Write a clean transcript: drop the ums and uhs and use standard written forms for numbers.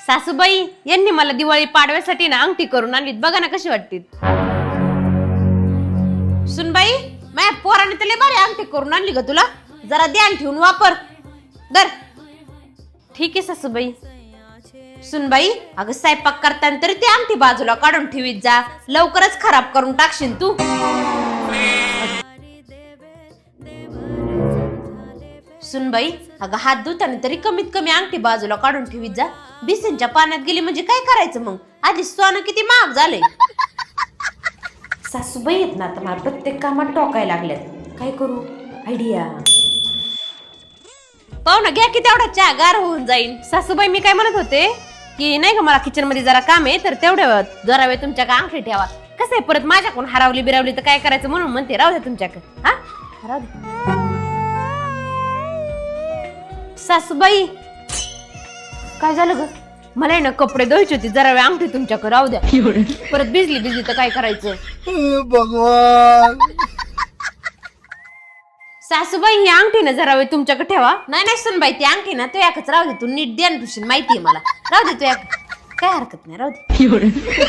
सासूबाई यांनी मला दिवाळी पाडव्यासाठी ना अंगठी करून आणली, बघा ना कशी वाटते. सुनबाई माझ्या पोराने तर लय भारी अंगठी करून आणली ग तुला, जरा ध्यान ठेवून वापर. दर. ठीक आहे सासूबाई. सुनबाई अगं स्वयंपाक करताना तरी ती अंगठी बाजूला काढून ठेवीत जा, लवकरच खराब करून टाकशील तू. सुनबाई अगं हात धुताना तरी कमीत कमी अंगठी बाजूला काढून ठेवीत जा. बिसेनच्या पाण्यात गेली म्हणजे काय करायचं मग, आधी सोनं किती महाग झालंय. सासूबाई येत ना आता मला प्रत्येक कामात टोकायला लागल्यात, काय करू आयडिया. पाहू ना घ्या की तेवढा चहा गार होऊन जाईल. सासूबाई मी काय म्हणत होते की नाही का मला किचन मध्ये जरा काम आहे, तर तेवढ्या जरा वेळ तुमच्याकडे अंगठी ठेवा. कसं आहे परत माझ्याकडून हरवली बिरावली तर काय करायचं, म्हणून म्हणते राहू द्या तुमच्याकडे. हा राहू दे. सासूबाई काय झालं ग, मला ना कपडे धुवायचे होते, जरा वेळ अंगठी तुमच्याकडे राहू द्या. परत भिजली तर काय करायचं भगवान. सासूबाई ही अंगठी ना जरा वेळ तुमच्याकडे ठेवा. नाही सुनबाई ती अंगठी ना तू याकच राहू दे, तू नीट ध्यान ठेवशील माहितीये मला. राहू दे तू काय हरकत नाही, राहू दे.